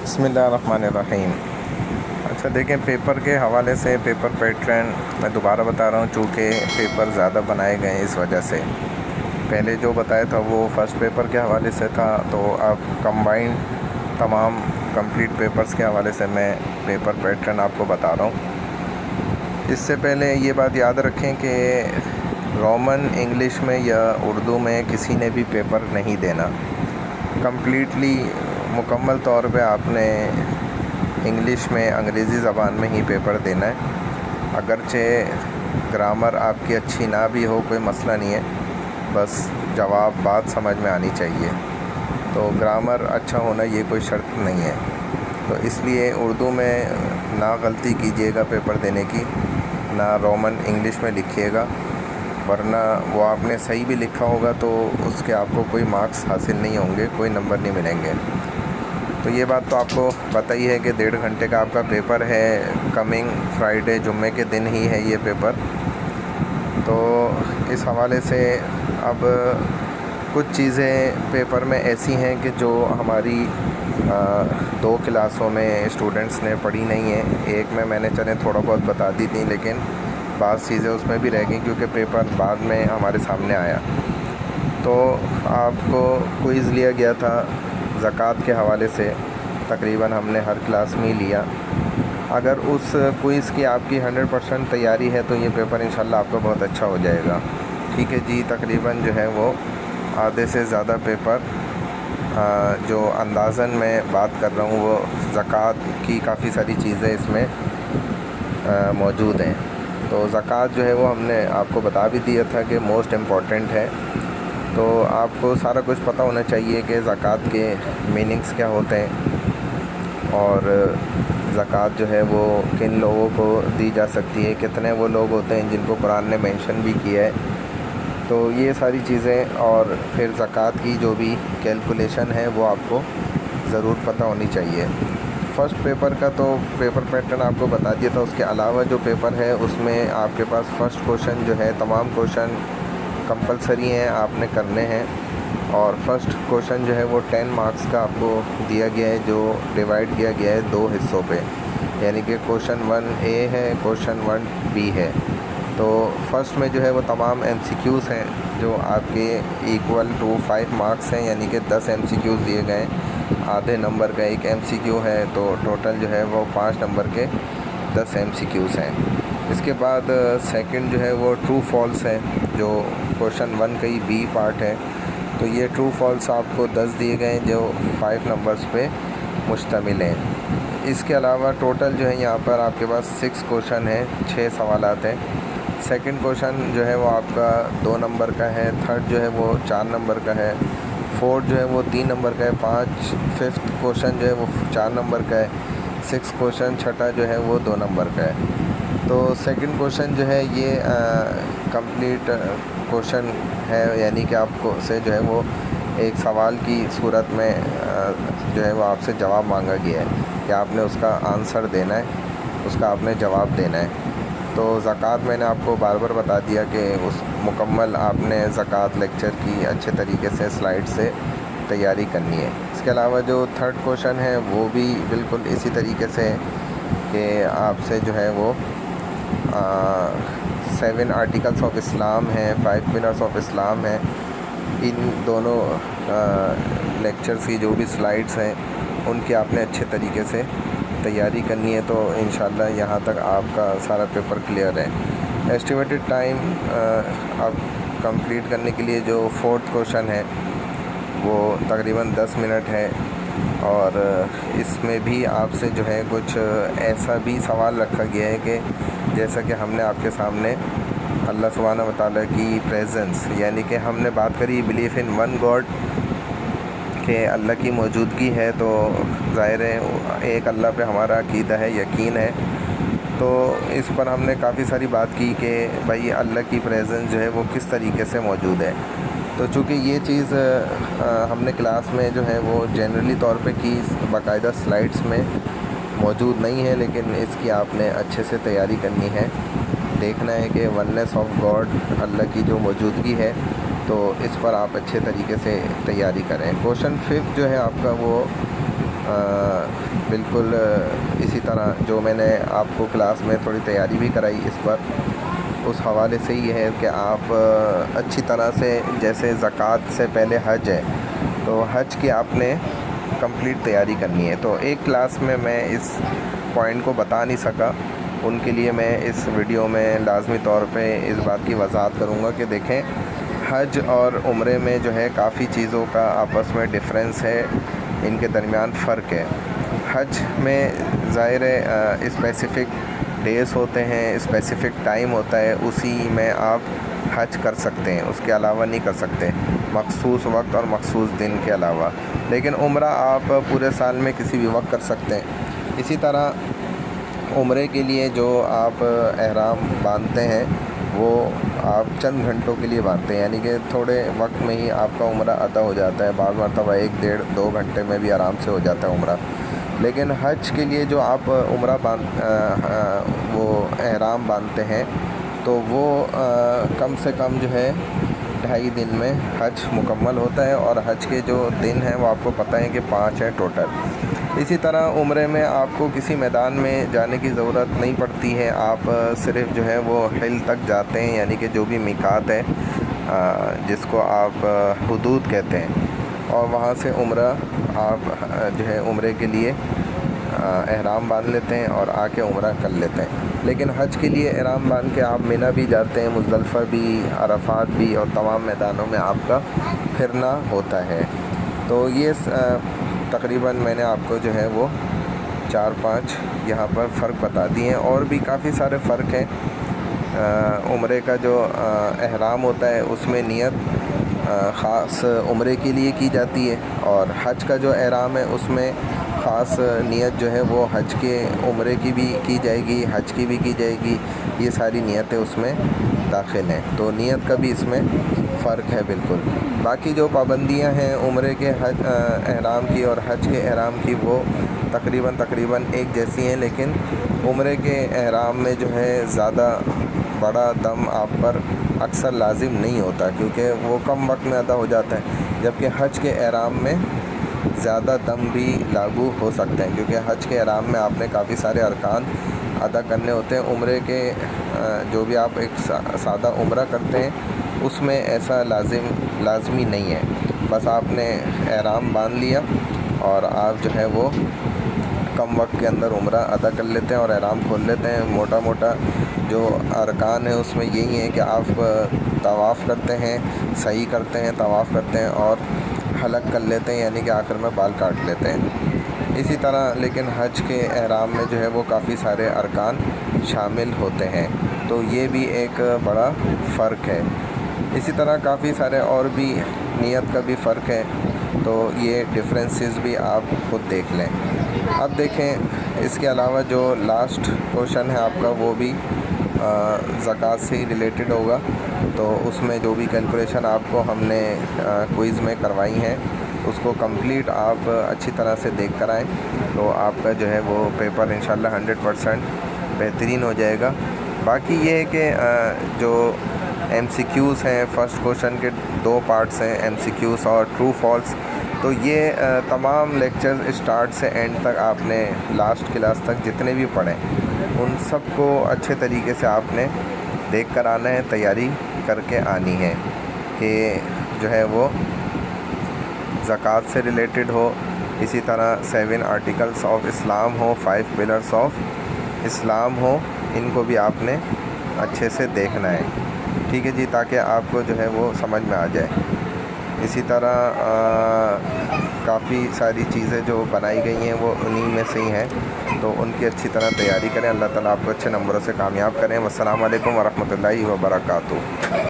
بسم اللہ الرحمن الرحیم۔ اچھا دیکھیں، پیپر کے حوالے سے پیپر پیٹرن میں دوبارہ بتا رہا ہوں، چونکہ پیپر زیادہ بنائے گئے ہیں اس وجہ سے۔ پہلے جو بتایا تھا وہ فرسٹ پیپر کے حوالے سے تھا، تو اب کمبائنڈ تمام کمپلیٹ پیپرز کے حوالے سے میں پیپر پیٹرن آپ کو بتا رہا ہوں۔ اس سے پہلے یہ بات یاد رکھیں کہ رومن انگلش میں یا اردو میں کسی نے بھی پیپر نہیں دینا، کمپلیٹلی مکمل طور پہ آپ نے انگلش میں انگریزی زبان میں ہی پیپر دینا ہے۔ اگرچہ گرامر آپ کی اچھی نہ بھی ہو، کوئی مسئلہ نہیں ہے، بس جواب بات سمجھ میں آنی چاہیے، تو گرامر اچھا ہونا یہ کوئی شرط نہیں ہے۔ تو اس لیے اردو میں نہ غلطی کیجیے گا پیپر دینے کی، نہ رومن انگلش میں لکھیے گا، ورنہ وہ آپ نے صحیح بھی لکھا ہوگا تو اس کے آپ کو کوئی مارکس حاصل نہیں ہوں گے، کوئی نمبر نہیں ملیں گے۔ تو یہ بات تو آپ کو پتہ ہی ہے کہ 1.5 گھنٹے کا آپ کا پیپر ہے، کمنگ فرائیڈے جمعے کے دن ہی ہے یہ پیپر۔ تو اس حوالے سے اب کچھ چیزیں پیپر میں ایسی ہیں کہ جو ہماری 2 کلاسوں میں اسٹوڈنٹس نے پڑھی نہیں ہیں۔ ایک میں نے چلیں تھوڑا بہت بتا دی تھی، لیکن بعض چیزیں اس میں بھی رہ گئیں کیونکہ پیپر بعد میں ہمارے سامنے آیا۔ تو آپ کو کوئز لیا گیا تھا زکوٰۃ کے حوالے سے، تقریباً ہم نے ہر کلاس میں ہی لیا۔ اگر اس کوئز کی آپ کی 100% تیاری ہے تو یہ پیپر انشاءاللہ آپ کا بہت اچھا ہو جائے گا۔ ٹھیک ہے جی، تقریباً جو ہے وہ آدھے سے زیادہ پیپر جو اندازاً میں بات کر رہا ہوں وہ زکوٰۃ کی کافی ساری چیزیں اس میں موجود ہیں۔ تو زکوٰۃ جو ہے وہ ہم نے آپ کو بتا بھی دیا تھا کہ موسٹ امپورٹنٹ ہے، تو آپ کو سارا کچھ پتہ ہونا چاہیے کہ زکوٰۃ کے میننگز کیا ہوتے ہیں، اور زکوٰۃ جو ہے وہ کن لوگوں کو دی جا سکتی ہے، کتنے وہ لوگ ہوتے ہیں جن کو قرآن نے مینشن بھی کیا ہے۔ تو یہ ساری چیزیں اور پھر زکوٰۃ کی جو بھی کیلکولیشن ہے وہ آپ کو ضرور پتہ ہونی چاہیے۔ فرسٹ پیپر کا تو پیپر پیٹرن آپ کو بتا دیا تھا، اس کے علاوہ جو پیپر ہے اس میں آپ کے پاس فرسٹ کوشچن جو ہے، تمام کوشچن کمپلسری ہیں، آپ نے کرنے ہیں، اور فرسٹ کوشچن جو ہے وہ 10 مارکس کا آپ کو دیا گیا ہے، جو ڈیوائڈ کیا گیا ہے 2 حصوں پہ، یعنی کہ کوشچن 1A ہے، کوشچن 1B ہے۔ تو فرسٹ میں جو ہے وہ تمام MCQs ہیں جو آپ کے ایکول ٹو 5 مارکس ہیں، یعنی کہ 10 MCQs دیے گئے ہیں، آدھے نمبر کا ایک MCQ ہے، تو ٹوٹل جو ہے وہ 5 نمبر کے 10 MCQs ہیں۔ اس کے بعد سیکنڈ جو ہے وہ ٹرو فالس ہے، جو کوشچن 1 کا ہی B پارٹ ہے، تو یہ ٹرو فالس آپ کو 10 دیے گئے ہیں جو 5 نمبرز پہ مشتمل ہیں۔ اس کے علاوہ ٹوٹل جو ہے یہاں پر آپ کے پاس 6 کوشچن ہیں، 6 سوالات ہیں۔ سیکنڈ کوشچن جو ہے وہ آپ کا 2 نمبر کا ہے، تھرڈ جو ہے وہ 4 نمبر کا ہے، فورتھ جو ہے وہ 3 نمبر کا ہے، ففتھ کوشچن جو ہے وہ 4 نمبر کا ہے، 6 کوشچن چھٹا جو ہے وہ 2 نمبر کا ہے۔ تو سیکنڈ کوشچن جو ہے یہ کمپلیٹ کوشچن ہے، یعنی کہ آپ کو سے جو ہے وہ ایک سوال کی صورت میں جو ہے وہ آپ سے جواب مانگا گیا ہے کہ آپ نے اس کا آنسر دینا ہے، اس کا آپ نے جواب دینا ہے۔ تو زکوٰۃ میں نے آپ کو بار بار بتا دیا کہ اس مکمل آپ نے زکوٰۃ لیکچر کی اچھے طریقے سے سلائڈ سے تیاری کرنی ہے۔ اس کے علاوہ جو تھرڈ کوشچن ہے وہ بھی بالکل اسی طریقے سے کہ آپ سے جو ہے وہ 7 آرٹیکلس آف اسلام ہیں، 5 پلرس آف اسلام ہیں، ان دونوں لیکچرز کی جو بھی سلائڈس ہیں ان کی آپ نے اچھے طریقے سے تیاری کرنی ہے، تو انشاءاللہ یہاں تک آپ کا سارا پیپر کلیئر ہے۔ ایسٹیمیٹڈ ٹائم اب کمپلیٹ کرنے کے لیے جو فورتھ کوشچن ہے وہ تقریباً 10 منٹ ہے، اور اس میں بھی آپ سے جو ہے کچھ ایسا بھی سوال رکھا گیا ہے کہ جیسا کہ ہم نے آپ کے سامنے اللہ سبحانہ و تعالیٰ کی پریزنس، یعنی کہ ہم نے بات کری بلیف ان ون گاڈ، کہ اللہ کی موجودگی ہے، تو ظاہر ہے ایک اللہ پہ ہمارا عقیدہ ہے، یقین ہے۔ تو اس پر ہم نے کافی ساری بات کی کہ بھائی اللہ کی پریزنس جو ہے وہ کس طریقے سے موجود ہے۔ تو چونکہ یہ چیز ہم نے کلاس میں جو ہے وہ جنرلی طور پہ کی، باقاعدہ سلائڈس میں موجود نہیں ہے، لیکن اس کی آپ نے اچھے سے تیاری کرنی ہے، دیکھنا ہے کہ وننس آف گاڈ، اللہ کی جو موجودگی ہے، تو اس پر آپ اچھے طریقے سے تیاری کریں۔ کوشچن 5 جو ہے آپ کا وہ بالکل اسی طرح جو میں نے آپ کو کلاس میں تھوڑی تیاری بھی کرائی اس پر، اس حوالے سے یہ ہے کہ آپ اچھی طرح سے، جیسے زکوٰۃ سے پہلے حج ہے تو حج کی آپ نے کمپلیٹ تیاری کرنی ہے. تو ایک کلاس میں اس پوائنٹ کو بتا نہیں سکا، ان کے لیے میں اس ویڈیو میں لازمی طور پہ اس بات کی وضاحت کروں گا کہ دیکھیں حج اور عمرے میں جو ہے کافی چیزوں کا آپس میں ڈفرینس ہے، ان کے درمیان فرق ہے. حج میں ظاہر اسپیسیفک ڈیز ہوتے ہیں، اسپیسیفک ٹائم ہوتا ہے، اسی میں آپ حج کر سکتے ہیں، اس کے علاوہ نہیں کر سکتے، مخصوص وقت اور مخصوص دن کے علاوہ. لیکن عمرہ آپ پورے سال میں کسی بھی وقت کر سکتے ہیں. اسی طرح عمرے کے لیے جو آپ احرام باندھتے ہیں وہ آپ چند گھنٹوں کے لیے باندھتے ہیں، یعنی کہ تھوڑے وقت میں ہی آپ کا عمرہ ادا ہو جاتا ہے. بعض مرتبہ 1 ڈیڑھ 2 گھنٹے میں بھی آرام سے ہو جاتا ہے عمرہ. لیکن حج کے لیے جو آپ عمرہ وہ احرام باندھتے ہیں تو وہ کم سے کم جو ہے 2.5 دن میں حج مکمل ہوتا ہے، اور حج کے جو دن ہیں وہ آپ کو پتہ ہے کہ 5 ہیں ٹوٹل. اسی طرح عمرے میں آپ کو کسی میدان میں جانے کی ضرورت نہیں پڑتی ہے، آپ صرف جو ہے وہ حل تک جاتے ہیں، یعنی کہ جو بھی میقات ہے جس کو آپ حدود کہتے ہیں، اور وہاں سے عمرہ آپ جو ہے عمرے کے لیے احرام باندھ لیتے ہیں اور آ کے عمرہ کر لیتے ہیں. لیکن حج کے لیے احرام باندھ کے آپ منی بھی جاتے ہیں، مزدلفہ بھی، عرفات بھی، اور تمام میدانوں میں آپ کا پھرنا ہوتا ہے. تو یہ تقریباً میں نے آپ کو جو ہے وہ 4-5 یہاں پر فرق بتا دیے ہیں. اور بھی کافی سارے فرق ہیں. عمرے کا جو احرام ہوتا ہے اس میں نیت خاص عمرے کے لیے کی جاتی ہے، اور حج کا جو احرام ہے اس میں خاص نیت جو ہے وہ حج کے عمرے کی بھی کی جائے گی، حج کی بھی کی جائے گی. یہ ساری نیتیں اس میں داخل ہیں، تو نیت کا بھی اس میں فرق ہے بالکل. باقی جو پابندیاں ہیں عمرے کے احرام کی اور حج کے احرام کی وہ تقریباً ایک جیسی ہیں. لیکن عمرے کے احرام میں جو ہے زیادہ بڑا دم آپ پر اکثر لازم نہیں ہوتا، کیونکہ وہ کم وقت میں ادا ہو جاتا ہے. جبکہ حج کے احرام میں زیادہ دم بھی لاگو ہو سکتے ہیں، کیونکہ حج کے احرام میں آپ نے کافی سارے ارکان ادا کرنے ہوتے ہیں. عمرے کے جو بھی آپ ایک سادہ عمرہ کرتے ہیں اس میں ایسا لازمی نہیں ہے. بس آپ نے احرام باندھ لیا اور آپ جو ہے وہ کم وقت کے اندر عمرہ ادا کر لیتے ہیں اور احرام کھول لیتے ہیں. موٹا جو ارکان ہیں اس میں یہی ہے کہ آپ طواف کرتے ہیں، سعی کرتے ہیں، طواف کرتے ہیں اور حلق کر لیتے ہیں، یعنی کہ آخر میں بال کاٹ لیتے ہیں. اسی طرح لیکن حج کے احرام میں جو ہے وہ کافی سارے ارکان شامل ہوتے ہیں، تو یہ بھی ایک بڑا فرق ہے. اسی طرح کافی سارے اور بھی نیت کا بھی فرق ہے، تو یہ ڈفرینسز بھی آپ خود دیکھ لیں. اب دیکھیں اس کے علاوہ جو لاسٹ کوشچن ہے آپ کا وہ بھی زکوٰۃ سے ہی ریلیٹڈ ہوگا. تو اس میں جو بھی کیلکولیشن آپ کو ہم نے کوئز میں کروائی ہیں اس کو کمپلیٹ آپ اچھی طرح سے دیکھ کر آئیں، تو آپ کا جو ہے وہ پیپر انشاءاللہ 100% بہترین ہو جائے گا. باقی یہ ہے کہ جو ایم سی کیوز ہیں، فرسٹ کوشچن کے 2 پارٹس ہیں، ایم سی کیوز اور ٹرو فالس. تو یہ تمام لیکچر اسٹارٹ سے اینڈ تک آپ نے لاسٹ کلاس تک جتنے بھی پڑھیں ان سب کو اچھے طریقے سے آپ نے دیکھ کر آنا ہے، تیاری کر کے آنی ہے کہ جو ہے وہ زکوٰۃ سے ریلیٹڈ ہو. اسی طرح 7 آرٹیکلس آف اسلام ہو، 5 پلرس آف اسلام ہو، ان کو بھی آپ نے اچھے سے دیکھنا ہے. ٹھیک ہے جی، تاکہ آپ کو جو ہے وہ سمجھ میں آ جائے. اسی طرح کافی ساری چیزیں جو بنائی گئی ہیں وہ انہی میں سے ہی ہیں، تو ان کی اچھی طرح تیاری کریں. اللہ تعالیٰ آپ کو اچھے نمبروں سے کامیاب کریں. والسلام علیکم ورحمۃ اللہ وبرکاتہ.